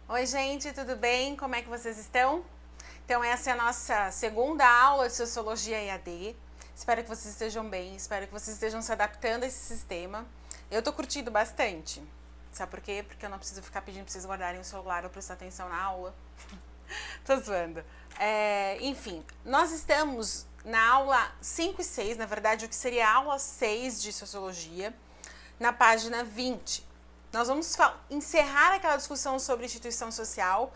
Oi, gente, tudo bem? Como é que vocês estão? Então, essa é a nossa segunda aula de Sociologia EAD. Espero que vocês estejam bem, espero que vocês estejam se adaptando a esse sistema. Eu tô curtindo bastante. Sabe por quê? Porque eu não preciso ficar pedindo pra vocês guardarem o celular ou prestar atenção na aula. Tô zoando. Enfim, nós estamos na aula 5 e 6, na verdade, o que seria a aula 6 de Sociologia, na página 20. Nós vamos encerrar aquela discussão sobre instituição social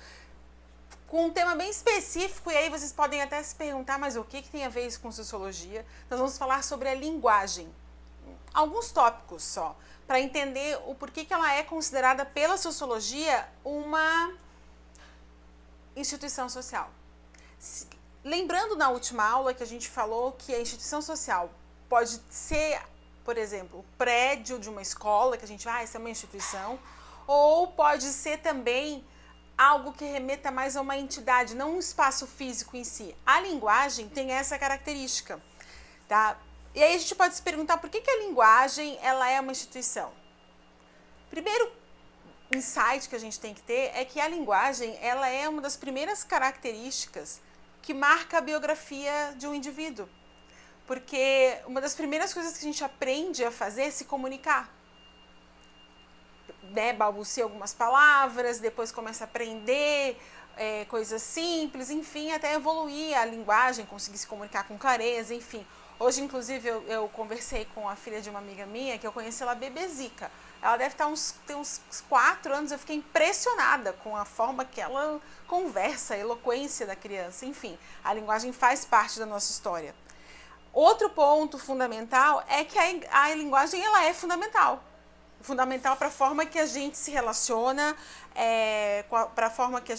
com um tema bem específico, e aí vocês podem até se perguntar, mas o que tem a ver isso com sociologia? Nós vamos falar sobre a linguagem. Alguns tópicos só, para entender o porquê que ela é considerada pela sociologia uma instituição social. Lembrando na última aula que a gente falou que a instituição social pode ser, por exemplo, o prédio de uma escola, que a gente essa é uma instituição, ou pode ser também algo que remeta mais a uma entidade, não um espaço físico em si. A linguagem tem essa característica, tá? E aí a gente pode se perguntar por que a linguagem ela é uma instituição. Primeiro insight que a gente tem que ter é que a linguagem ela é uma das primeiras características que marca a biografia de um indivíduo. Porque uma das primeiras coisas que a gente aprende a fazer é se comunicar. Balbucia algumas palavras, depois começa a aprender coisas simples, enfim, até evoluir a linguagem, conseguir se comunicar com clareza, enfim. Hoje, inclusive, eu conversei com a filha de uma amiga minha, que eu conheci ela bebezica. Ela deve ter uns 4 anos, eu fiquei impressionada com a forma que ela conversa, a eloquência da criança, enfim. A linguagem faz parte da nossa história. Outro ponto fundamental é que a linguagem ela é fundamental para a forma que a gente se relaciona, para a forma que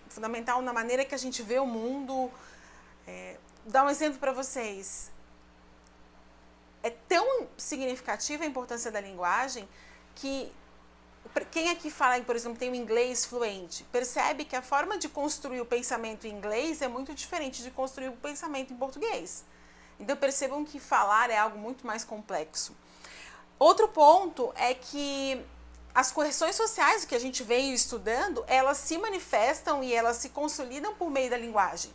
fundamental na maneira que a gente vê o mundo. Dar um exemplo para vocês. É tão significativa a importância da linguagem que quem aqui fala, por exemplo, tem o inglês fluente, percebe que a forma de construir o pensamento em inglês é muito diferente de construir o pensamento em português. Então percebam que falar é algo muito mais complexo. Outro ponto é que as correções sociais que a gente veio estudando, elas se manifestam e elas se consolidam por meio da linguagem,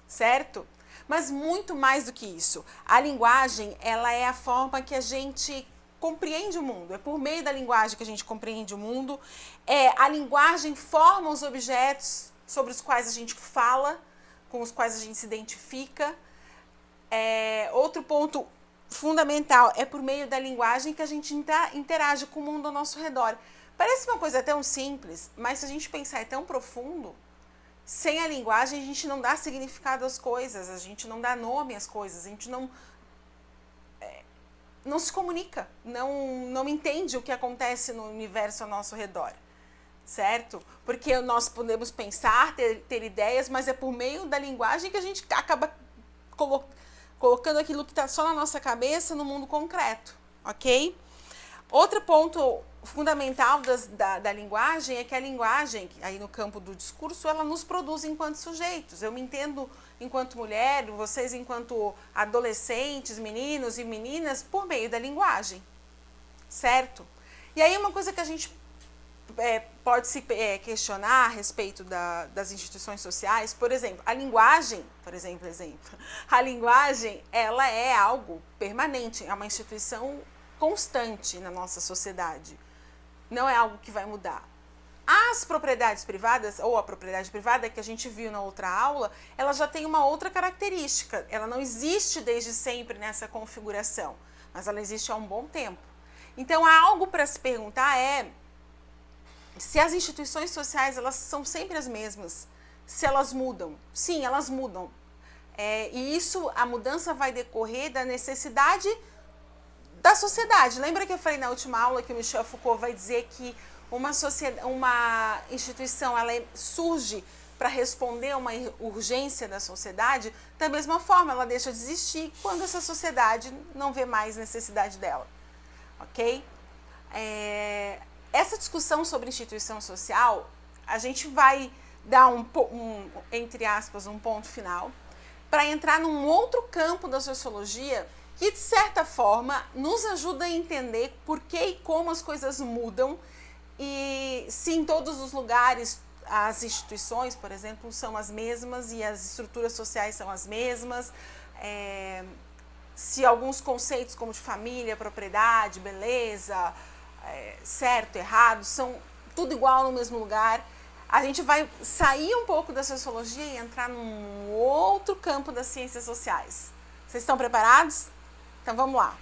certo? Mas muito mais do que isso, a linguagem ela é a forma que a gente compreende o mundo, é por meio da linguagem que a gente compreende o mundo, a linguagem forma os objetos sobre os quais a gente fala, com os quais a gente se identifica. Outro ponto fundamental é por meio da linguagem que a gente interage com o mundo ao nosso redor. Parece uma coisa tão simples, mas se a gente pensar é tão profundo. Sem a linguagem a gente não dá significado às coisas, a gente não dá nome às coisas, a gente não se comunica, não entende o que acontece no universo ao nosso redor, certo? Porque nós podemos pensar, ter ideias, mas é por meio da linguagem que a gente acaba colocando aquilo que está só na nossa cabeça no mundo concreto, ok? Outro ponto fundamental da linguagem é que a linguagem, aí no campo do discurso, ela nos produz enquanto sujeitos. Eu me entendo enquanto mulher, vocês enquanto adolescentes, meninos e meninas, por meio da linguagem, certo? E aí uma coisa que a gente pode se questionar a respeito das instituições sociais, por exemplo, a linguagem, a linguagem, ela é algo permanente, é uma instituição constante na nossa sociedade, não é algo que vai mudar. As propriedades privadas, ou a propriedade privada que a gente viu na outra aula, ela já tem uma outra característica, ela não existe desde sempre nessa configuração, mas ela existe há um bom tempo. Então, há algo para se perguntar se as instituições sociais elas são sempre as mesmas, se elas mudam. Sim, elas mudam. E isso, a mudança vai decorrer da necessidade da sociedade. Lembra que eu falei na última aula que o Michel Foucault vai dizer que uma instituição ela surge para responder a uma urgência da sociedade? Da mesma forma, ela deixa de existir quando essa sociedade não vê mais necessidade dela. Ok? Essa discussão sobre instituição social, a gente vai dar entre aspas, um ponto final para entrar num outro campo da sociologia que, de certa forma, nos ajuda a entender por que e como as coisas mudam E se em todos os lugares as instituições, por exemplo, são as mesmas e as estruturas sociais são as mesmas, se alguns conceitos como de família, propriedade, beleza, certo, errado, são tudo igual no mesmo lugar, a gente vai sair um pouco da sociologia e entrar num outro campo das ciências sociais. Vocês estão preparados? Então vamos lá.